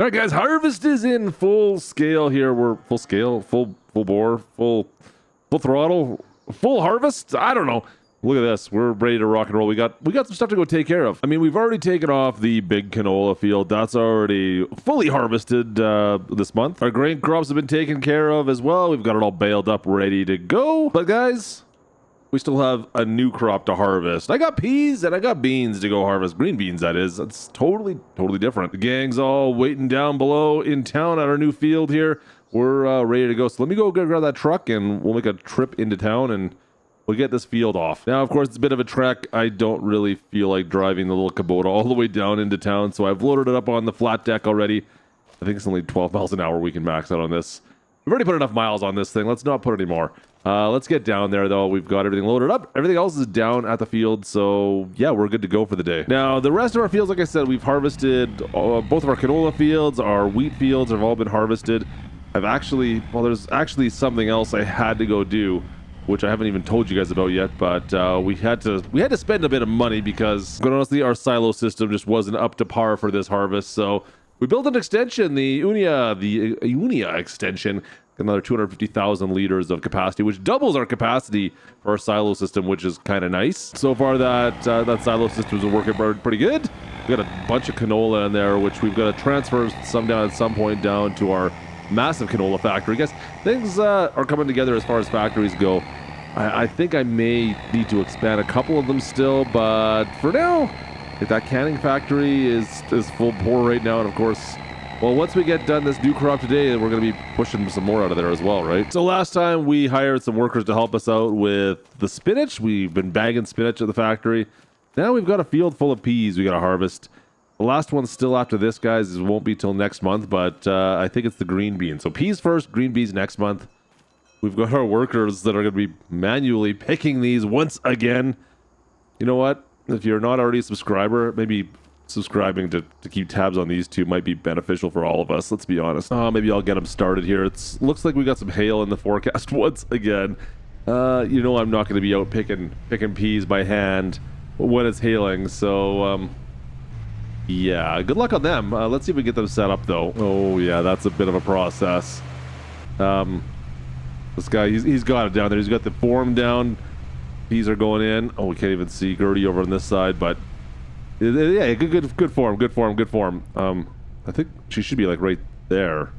All right, guys, harvest is in full scale here. We're full scale, full bore, full throttle, full harvest. I don't know. Look at this. We're ready to rock and roll. We got some stuff to go take care of. I mean, we've already taken off the big canola field. That's already fully harvested this month. Our grain crops have been taken care of as well. We've got it all baled up, ready to go. But guys, we still have a new crop to harvest. I got peas and I got beans to go harvest. Green beans, that is. That's totally different. The gang's all waiting down below in town at our new field here. We're ready to go. So let me go grab that truck and we'll make a trip into town and we'll get this field off. Now, of course, it's a bit of a trek. I don't really feel like driving the little Kubota all the way down into town. So I've loaded it up on the flat deck already. I think it's only 12 miles an hour we can max out on this. We've already put enough miles on this thing. Let's not put any more. Let's get down there, though. We've got everything loaded up. Everything else is down at the field. So, yeah, we're good to go for the day. Now, the rest of our fields, like I said, we've harvested both of our canola fields. Our wheat fields have all been harvested. There's actually something else I had to go do, which I haven't even told you guys about yet, but we had to spend a bit of money because, quite honestly, our silo system just wasn't up to par for this harvest. So we built an extension, the Unia extension, another 250,000 liters of capacity, which doubles our capacity for our silo system, which is kind of nice. So far, that silo system is working pretty good. We got a bunch of canola in there, which we've got to transfer some down at some point down to our massive canola factory. I guess things are coming together as far as factories go. I think I may need to expand a couple of them still, but for now, that canning factory is full bore right now, and of course, well, once we get done this new crop today, we're going to be pushing some more out of there as well, right? So last time we hired some workers to help us out with the spinach. We've been bagging spinach at the factory. Now we've got a field full of peas we got to harvest. The last one still after this, guys, it won't be till next month, but I think it's the green beans. So peas first, green beans next month. We've got our workers that are going to be manually picking these once again. You know what? If you're not already a subscriber, maybe subscribing to keep tabs on these two might be beneficial for all of us. Let's be honest. Maybe I'll get them started here. Looks like we got some hail in the forecast once again. You know I'm not going to be out picking peas by hand when it's hailing. So yeah, good luck on them. Let's see if we get them set up though. Oh yeah, that's a bit of a process. This guy, he's got it down there. He's got the form down. Peas are going in. Oh, we can't even see Gertie over on this side, but yeah, good form. I think she should be like right there.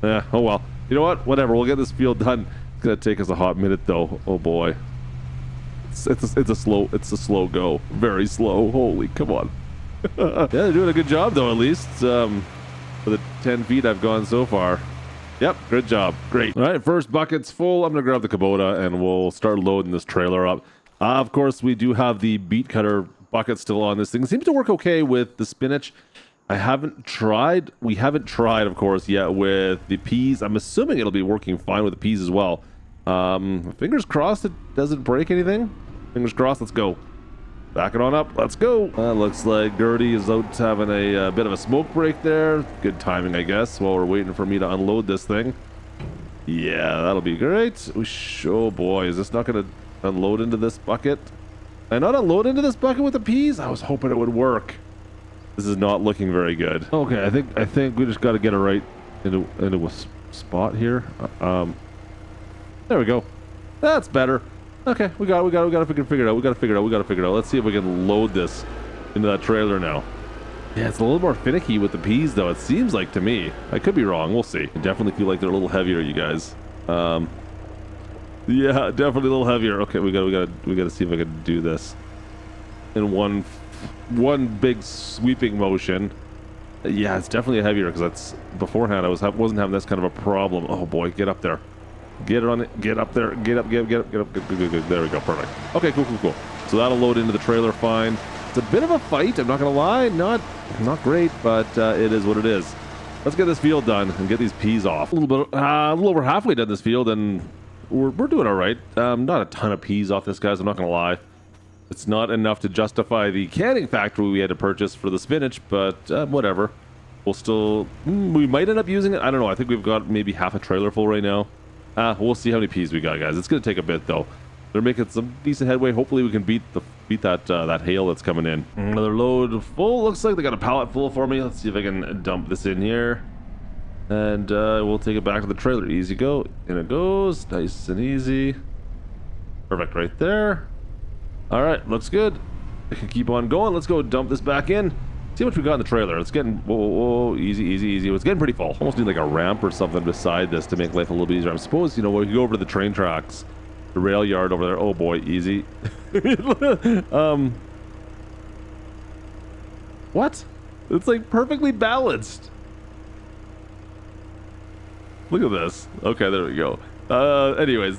Oh well. You know what? Whatever. We'll get this field done. It's gonna take us a hot minute though. Oh boy. It's a slow go. Very slow. Holy, come on. Yeah, they're doing a good job though, at least. For the 10 feet I've gone so far. Yep, good job. Great. All right, first bucket's full. I'm going to grab the Kubota and we'll start loading this trailer up. Of course, we do have the beet cutter bucket still on this thing. It seems to work okay with the spinach. We haven't tried, of course, yet with the peas. I'm assuming it'll be working fine with the peas as well. Fingers crossed it doesn't break anything. Fingers crossed, let's go. Back it on up, let's go. Looks like Gertie is out having a bit of a smoke break there. Good timing, I guess, while we're waiting for me to unload this thing. Yeah, that'll be great. Oh boy, is this not going to unload into this bucket? Did I not unload into this bucket with the peas? I was hoping it would work. This is not looking very good. Okay, I think we just got to get it right into a spot here. There we go. That's better. Okay, we got to figure it out. We got to figure it out. Let's see if we can load this into that trailer now. Yeah, it's a little more finicky with the peas, though. It seems like to me. I could be wrong. We'll see. I definitely feel like they're a little heavier, you guys. Yeah, definitely a little heavier. Okay, we got to see if I can do this in one big sweeping motion. Yeah, it's definitely heavier because that's beforehand I wasn't having this kind of a problem. Oh boy, get up there. Get it on it. Get up there. Get up. Good. There we go. Perfect. Okay, cool. So that'll load into the trailer fine. It's a bit of a fight. I'm not gonna lie. Not great, but it is what it is. Let's get this field done and get these peas off. A little over halfway done this field, and we're doing all right. Not a ton of peas off this, guys. I'm not gonna lie. It's not enough to justify the canning factory we had to purchase for the spinach, but whatever. We might end up using it. I don't know. I think we've got maybe half a trailer full right now. We'll see how many peas we got, guys. It's going to take a bit, though. they're making some decent headway. Hopefully we can beat that that hail that's coming in. Another load full. Looks like they got a pallet full for me. Let's see if I can dump this in here. And we'll take it back to the trailer. Easy go. In it goes. Nice and easy. Perfect right there. All right, looks good. I can keep on going. Let's go dump this back in. See how much we got in the trailer. It's getting, whoa, easy, easy, easy. It's getting pretty full. Almost need like a ramp or something beside this to make life a little bit easier. I suppose, you know, we can go over to the train tracks. The rail yard over there. Oh boy, easy. What? It's like perfectly balanced. Look at this. Okay, there we go. Anyways,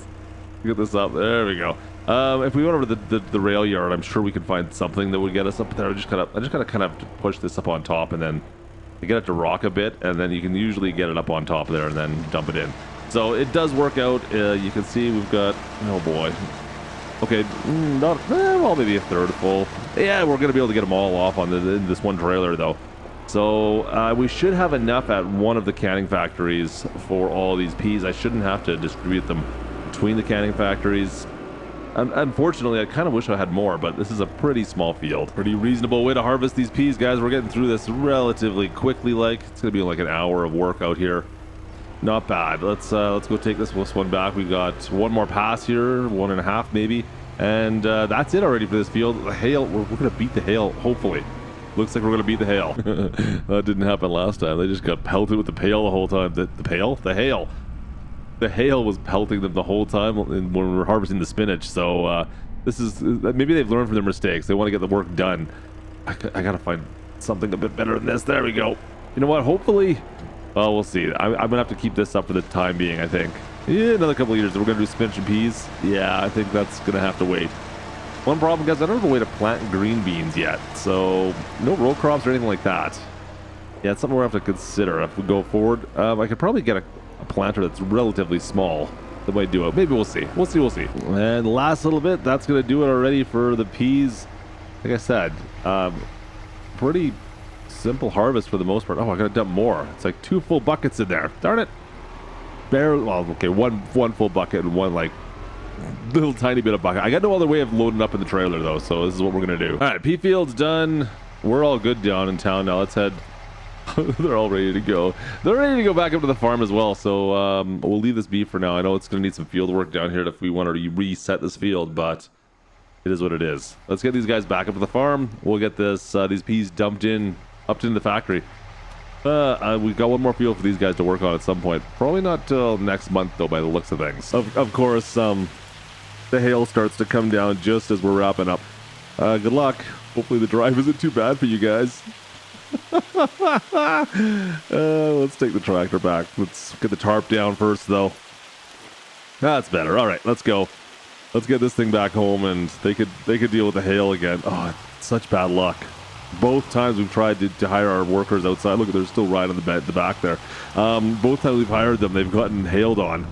get this up. There we go. If we went over to the rail yard, I'm sure we could find something that would get us up there. I just gotta kind of push this up on top, and then you get it to rock a bit, and then you can usually get it up on top there and then dump it in. So it does work out. You can see we've got, oh boy. Okay, not well, maybe a third full. Yeah, we're gonna be able to get them all off on in this one trailer though. So we should have enough at one of the canning factories for all these peas. I shouldn't have to distribute them between the canning factories. Unfortunately, I kind of wish I had more, but this is a pretty small field. Pretty reasonable way to harvest these peas, guys. We're getting through this relatively quickly. Like it's gonna be like an hour of work out here. Not bad. Let's go take this one back. We got one more pass here, 1.5 maybe, and that's it already for this field. The hail, we're gonna beat the hail. Hopefully, looks like we're gonna beat the hail. That didn't happen last time. They just got pelted with the pail the whole time. The hail. The hail was pelting them the whole time when we were harvesting the spinach. So this is maybe they've learned from their mistakes. They want to get the work done. I gotta find something a bit better than this. There we go. You know what? Hopefully, well, we'll see. I'm gonna have to keep this up for the time being. I think. Yeah, another couple of years. We're gonna do spinach and peas. Yeah, I think that's gonna have to wait. One problem, guys. I don't have a way to plant green beans yet. So no row crops or anything like that. Yeah, it's something we're gonna have to consider if we go forward. I could probably get a planter that's relatively small that might do it. Maybe we'll see. We'll see. And last little bit, that's gonna do it already for the peas. Like I said, pretty simple harvest for the most part. Oh, I gotta dump more. It's like 2 full buckets in there. Darn it. Barely. Well, okay, one full bucket and one like little tiny bit of bucket. I got no other way of loading up in the trailer though, so this is what we're gonna do. All right, pea field's done. We're all good down in town now. Let's head. They're all ready to go. They're ready to go back up to the farm as well. So we'll leave this be for now. I know it's going to need some field work down here if we want to reset this field, but it is what it is. Let's get these guys back up to the farm. We'll get these peas dumped in up into the factory. We've got one more field for these guys to work on at some point. Probably not till next month though, by the looks of things. Of course, the hail starts to come down just as we're wrapping up. Good luck. Hopefully the drive isn't too bad for you guys. Let's take the tractor back. Let's get the tarp down first though. That's better. All right, let's go. Let's get this thing back home, and they could deal with the hail again. Oh, such bad luck. Both times we've tried to hire our workers outside. Look, they're still riding the back there. Both times we've hired them, they've gotten hailed on.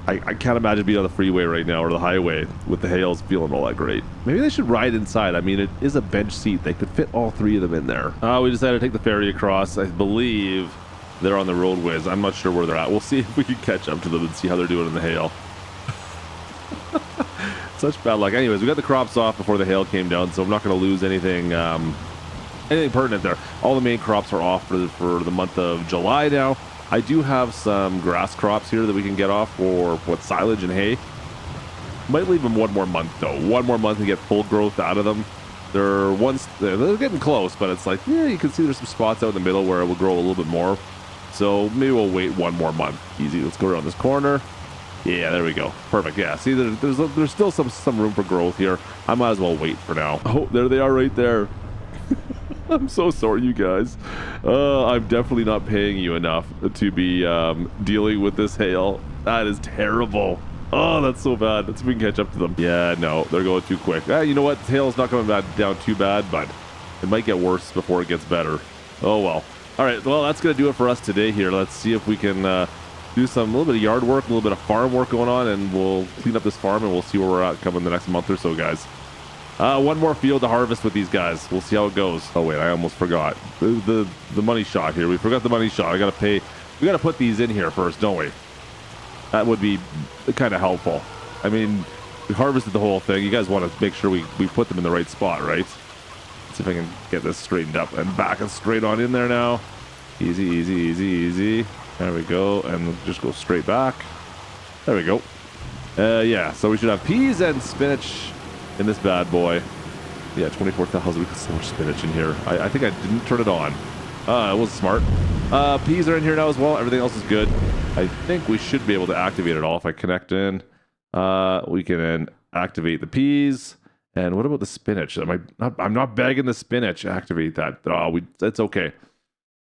I can't imagine being on the freeway right now or the highway with the hails feeling all that great. Maybe they should ride inside. I mean, it is a bench seat. They could fit all 3 of them in there. We decided to take the ferry across. I believe they're on the roadways. I'm not sure where they're at. We'll see if we can catch up to them and see how they're doing in the hail. Such bad luck. Anyways, we got the crops off before the hail came down, so I'm not going to lose anything pertinent there. All the main crops are off for the month of July now. I do have some grass crops here that we can get off for silage and hay. Might leave them one more month though. One more month to get full growth out of them. They're getting close, but it's like, yeah, you can see there's some spots out in the middle where it will grow a little bit more. So maybe we'll wait one more month. Easy. Let's go around this corner. Yeah, there we go. Perfect. Yeah, see, there's still some room for growth here. I might as well wait for now. Oh, there they are right there. I'm so sorry, you guys. I'm definitely not paying you enough to be dealing with this hail. That is terrible. Oh, that's so bad. Let's see if we can catch up to them. Yeah, no, they're going too quick. You know what? The hail's not coming down too bad, but it might get worse before it gets better. Oh, well. All right, well, that's going to do it for us today here. Let's see if we can do a little bit of yard work, a little bit of farm work going on, and we'll clean up this farm, and we'll see where we're at coming the next month or so, guys. One more field to harvest with these guys. We'll see how it goes. Oh wait, I almost forgot the money shot here. We forgot the money shot. I gotta pay. We gotta put these in here first, don't we? That would be kind of helpful. I mean, We harvested the whole thing. You guys want to make sure we put them in the right spot, right? Let's see if I can get this straightened up and back and straight on in there now. Easy, easy, easy, easy. There we go. And we'll just go straight back. There we go. Yeah, so we should have peas and spinach in this bad boy. Yeah, 24,000. We got so much spinach in here. I think I didn't turn it on. It was smart. Peas are in here now as well. Everything else is good. I think we should be able to activate it all if I connect in. We can then activate the peas. And what about the spinach? I'm not begging the spinach. Activate that. Oh, that's okay.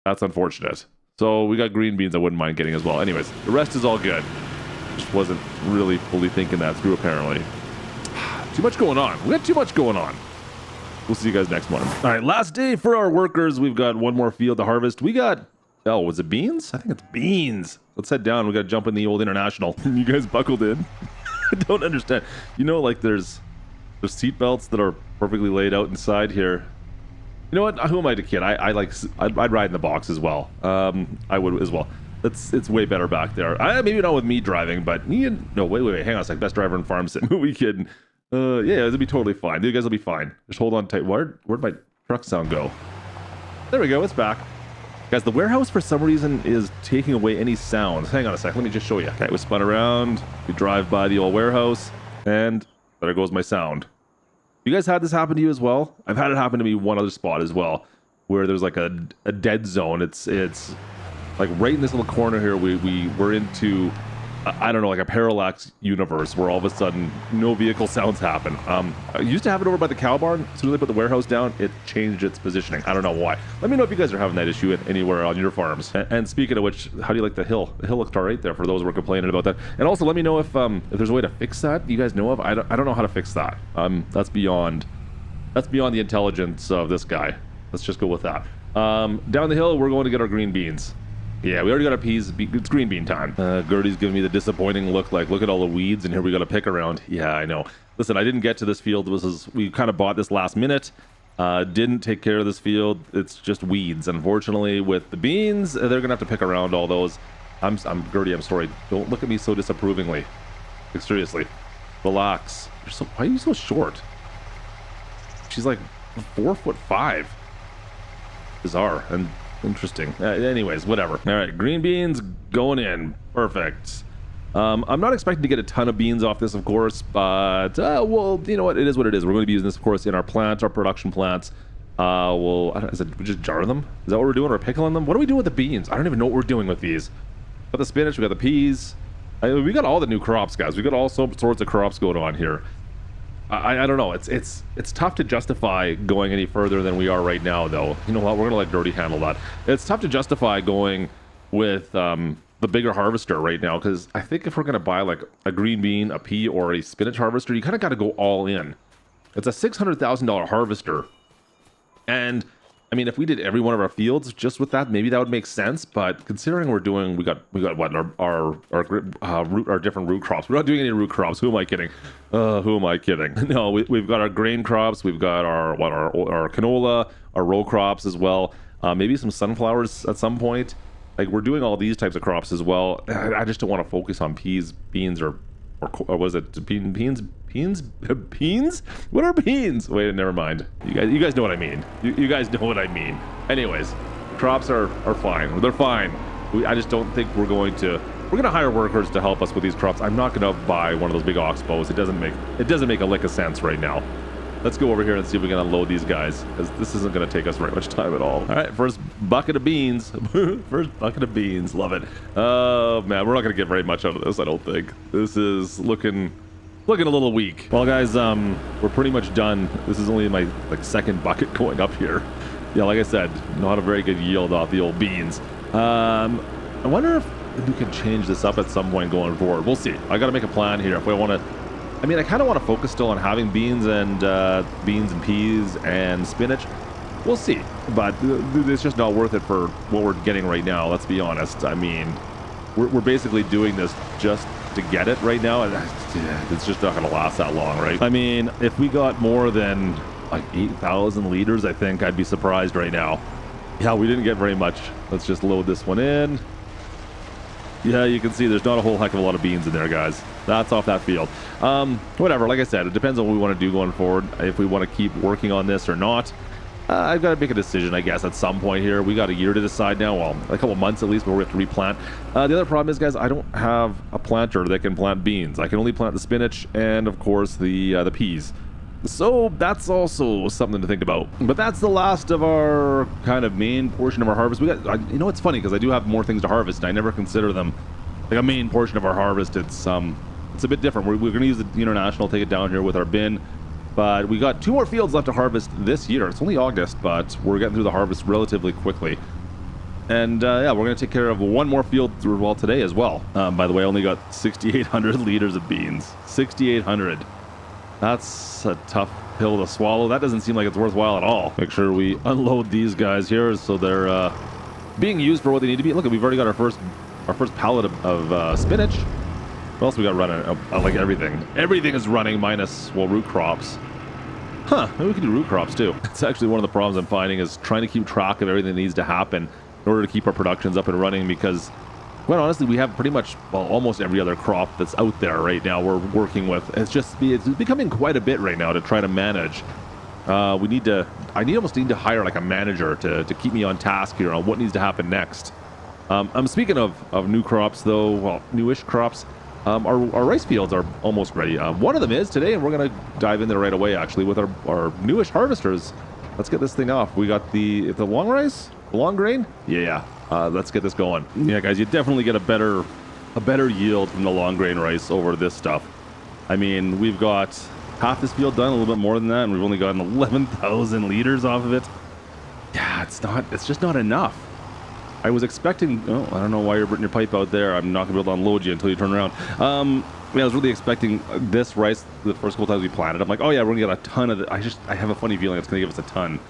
That's unfortunate. So we got green beans I wouldn't mind getting as well. Anyways, the rest is all good. Just wasn't really fully thinking that through apparently. Too much going on. We got too much going on. We'll see you guys next month. All right, last day for our workers. We've got one more field to harvest. We got, oh, was it beans? I think it's beans. Let's head down. We got to jump in the old international. You guys buckled in? I don't understand. You know, like there's seat belts that are perfectly laid out inside here. You know what? Who am I to kid? I'd ride in the box as well. I would as well. It's way better back there. Maybe not with me driving, but no, wait. Hang on a sec. Best driver in farm sim. Who are we kidding? Yeah, it'll be totally fine. You guys will be fine. Just hold on tight. Where'd my truck sound go? There we go. It's back. Guys, the warehouse for some reason is taking away any sounds. Hang on a sec. Let me just show you. Okay, we spun around. We drive by the old warehouse, and there goes my sound. You guys had this happen to you as well? I've had it happen to me one other spot as well, where there's like a dead zone. It's like right in this little corner here. We're into I don't know, like a parallax universe where all of a sudden no vehicle sounds happen. I used to have it over by the cow barn. As soon as they put the warehouse down, it changed its positioning. I don't know why. Let me know if you guys are having that issue anywhere on your farms. And speaking of which, how do you like the hill? The hill looked all right there for those who were complaining about that. And also let me know if there's a way to fix that you guys know of. I don't know how to fix that. That's beyond the intelligence of this guy. Let's just go with that. Down the hill, we're going to get our green beans. Yeah, we already got our peas. It's green bean time. Gertie's giving me the disappointing look, like, look at all the weeds, and here we got to pick around. Yeah, I know. Listen, I didn't get to this field. We kind of bought this last minute. Didn't take care of this field. It's just weeds. Unfortunately, with the beans, they're going to have to pick around all those. Gertie, I'm sorry. Don't look at me so disapprovingly. Like, seriously. Relax. Why are you so short? She's like 4'5". Bizarre. And interesting. Anyways, whatever. All right, green beans going in. Perfect. I'm not expecting to get a ton of beans off this, of course, but well, you know what? It is what it is. We're going to be using this, of course, in our plants, our production plants. We just jar them? Is that what we're doing? We're pickling them? What do we do with the beans? I don't even know what we're doing with these. We got the spinach. We got the peas. We got all the new crops, guys. We got all sorts of crops going on here. I don't know. It's tough to justify going any further than we are right now, though. You know what? We're gonna let Gertie handle that. It's tough to justify going with the bigger harvester right now, because I think if we're gonna buy like a green bean, a pea, or a spinach harvester, you kind of got to go all in. It's a $600,000 harvester, and I mean, if we did every one of our fields just with that, maybe that would make sense. But considering we got what our different root crops. We're not doing any root crops. Who am I kidding? Who am I kidding? No, we've got our grain crops. We've got our canola, our row crops as well. Maybe some sunflowers at some point. Like, we're doing all these types of crops as well. I just don't want to focus on peas, beans, or was it beans? Beans? What are beans? Wait, never mind. You guys know what I mean. You guys know what I mean. Anyways, crops are fine. They're fine. I just don't think we're going to hire workers to help us with these crops. I'm not going to buy one of those big ox bows. It doesn't make a lick of sense right now. Let's go over here and see if we can unload these guys, because this isn't going to take us very much time at all. All right, first bucket of beans. First bucket of beans. Love it. Oh, man, we're not going to get very much out of this, I don't think. This is looking a little weak. Well, guys, we're pretty much done. This is only my second bucket going up here. Yeah, like I said, not a very good yield off the old beans. I wonder if we can change this up at some point going forward. We'll see. I got to make a plan here if we want to. I mean, I kind of want to focus still on having beans and peas and spinach. We'll see, but it's just not worth it for what we're getting right now. Let's be honest. I mean, we're basically doing this just to get it right now, and it's just not going to last that long, right? I mean, if we got more than like 8,000 liters, I think I'd be surprised right now. Yeah, we didn't get very much. Let's just load this one in. Yeah, you can see there's not a whole heck of a lot of beans in there, guys. That's off that field. Whatever, like I said, it depends on what we want to do going forward, if we want to keep working on this or not. I've got to make a decision, I guess, at some point here. We got a year to decide now, well, a couple months at least, before we have to replant. The other problem is, guys, I don't have a planter that can plant beans. I can only plant the spinach and, of course, the peas. So that's also something to think about. But that's the last of our kind of main portion of our harvest. We got, you know, it's funny because I do have more things to harvest, and I never consider them like a main portion of our harvest. It's a bit different. We're going to use the International, take it down here with our bin. But we got 2 more fields left to harvest this year. It's only August, but we're getting through the harvest relatively quickly. And yeah, we're going to take care of 1 more field through today as well. By the way, I only got 6,800 liters of beans. 6,800. That's a tough pill to swallow. That doesn't seem like it's worthwhile at all. Make sure we unload these guys here so they're being used for what they need to be. Look, we've already got our first pallet of spinach. What else we got running? Like everything. Everything is running minus, well, root crops. Huh, maybe we can do root crops too. It's actually one of the problems I'm finding is trying to keep track of everything that needs to happen in order to keep our productions up and running, because quite honestly, we have pretty much, well, almost every other crop that's out there right now we're working with. It's becoming quite a bit right now to try to manage. I almost need to hire like a manager to keep me on task here on what needs to happen next. I'm speaking of new crops though, well, newish crops. Our rice fields are almost ready. One of them is today, and we're going to dive in there right away, actually, with our newish harvesters. Let's get this thing off. We got the long rice? The long grain? Yeah. Let's get this going. Yeah, guys, you definitely get a better yield from the long grain rice over this stuff. I mean, we've got half this field done, a little bit more than that, and we've only gotten 11,000 liters off of it. Yeah, it's just not enough. I was expecting, oh, I don't know why you're putting your pipe out there. I'm not going to be able to unload you until you turn around. I was really expecting this rice the first couple times we planted. I'm like, oh yeah, we're going to get a ton of it. I have a funny feeling it's going to give us a ton.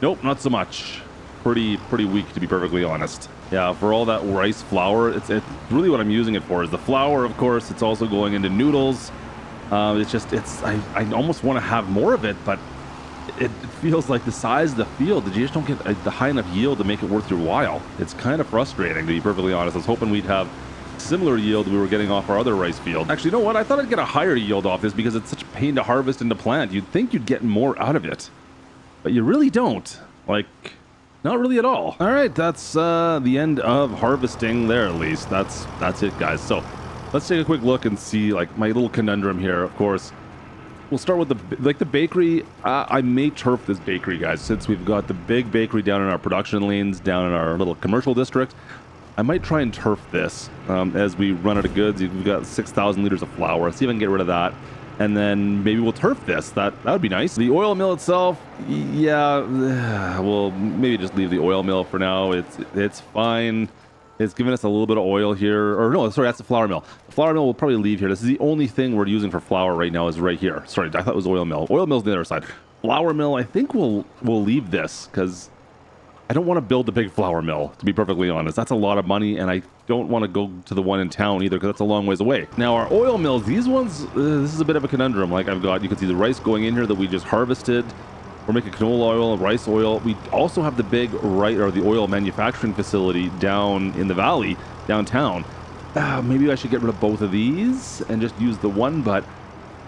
Nope, not so much. Pretty weak, to be perfectly honest. Yeah, for all that rice flour, it's really what I'm using it for is the flour, of course. It's also going into noodles. I almost want to have more of it, but it feels like the size of the field that you just don't get the high enough yield to make it worth your while. It's kind of frustrating, to be perfectly honest. I was hoping we'd have similar yield we were getting off our other rice field. Actually, you know what? I thought I'd get a higher yield off this because it's such a pain to harvest and to plant. You'd think you'd get more out of it, but you really don't. Like, not really at all. All right, that's the end of harvesting there, at least. That's it, guys. So let's take a quick look and see, like, my little conundrum here, of course. We'll start with the bakery. I may turf this bakery, guys, since we've got the big bakery down in our production lanes, down in our little commercial district. I might try and turf this as we run out of goods. We've got 6,000 liters of flour. Let's see if I can get rid of that. And then maybe we'll turf this. That would be nice. The oil mill itself, yeah, we'll maybe just leave the oil mill for now. It's fine. It's giving us a little bit of oil here. Or no, sorry, that's the flour mill. The flour mill will probably leave here. This is the only thing we're using for flour right now is right here. Sorry, I thought it was oil mill. Oil mill's the other side. Flour mill, I think we'll leave this because I don't want to build a big flour mill, to be perfectly honest. That's a lot of money, and I don't want to go to the one in town either because that's a long ways away. Now, our oil mills, these ones, this is a bit of a conundrum. Like I've got, you can see the rice going in here that we just harvested. We're making canola oil, rice oil. We also have the big the oil manufacturing facility down in the valley, downtown. Maybe I should get rid of both of these and just use the one, but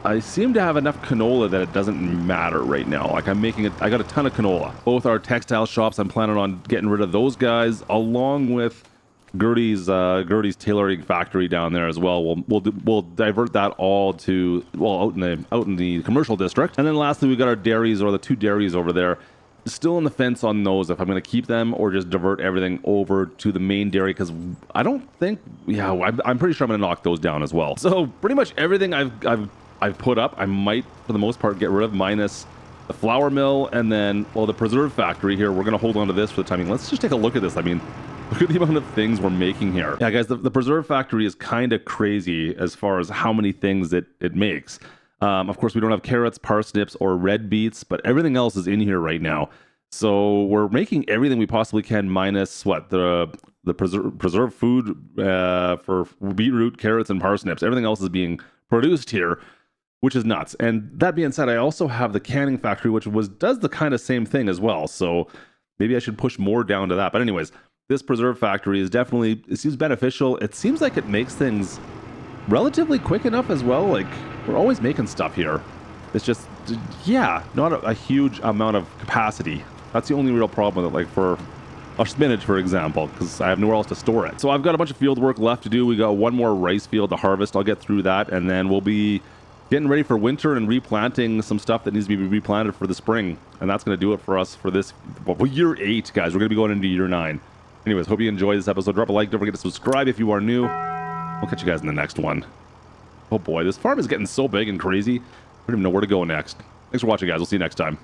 I seem to have enough canola that it doesn't matter right now. Like I got a ton of canola. Both our textile shops, I'm planning on getting rid of those guys, along with Gertie's tailoring factory down there as well. We'll divert that all to, well, out in the commercial district. And then lastly, we got our dairies, or the 2 dairies over there. Still on the fence on those, if I'm going to keep them or just divert everything over to the main dairy, because I don't think, yeah, I'm pretty sure I'm going to knock those down as well. So pretty much everything I've put up, I might for the most part get rid of, minus the flour mill, and then, well, the preserve factory here. We're going to hold on to this for the timing. Let's just take a look at this. I mean, look at the amount of things we're making here. Yeah, guys, the preserve factory is kind of crazy as far as how many things it makes. Of course, we don't have carrots, parsnips, or red beets, but everything else is in here right now. So we're making everything we possibly can, minus what the preserved food for beetroot, carrots, and parsnips. Everything else is being produced here, which is nuts. And that being said, I also have the canning factory, which does the kind of same thing as well. So maybe I should push more down to that. But anyways, this preserve factory is definitely, it seems beneficial. It seems like it makes things relatively quick enough as well. Like, we're always making stuff here. It's just, yeah, not a huge amount of capacity. That's the only real problem with it, like for our spinach, for example, because I have nowhere else to store it. So I've got a bunch of field work left to do. We got one more rice field to harvest. I'll get through that, and then we'll be getting ready for winter and replanting some stuff that needs to be replanted for the spring. And that's going to do it for us for this, well, year 8, guys. We're going to be going into year 9. Anyways, hope you enjoyed this episode. Drop a like. Don't forget to subscribe if you are new. We'll catch you guys in the next one. Oh boy, this farm is getting so big and crazy. I don't even know where to go next. Thanks for watching, guys. We'll see you next time.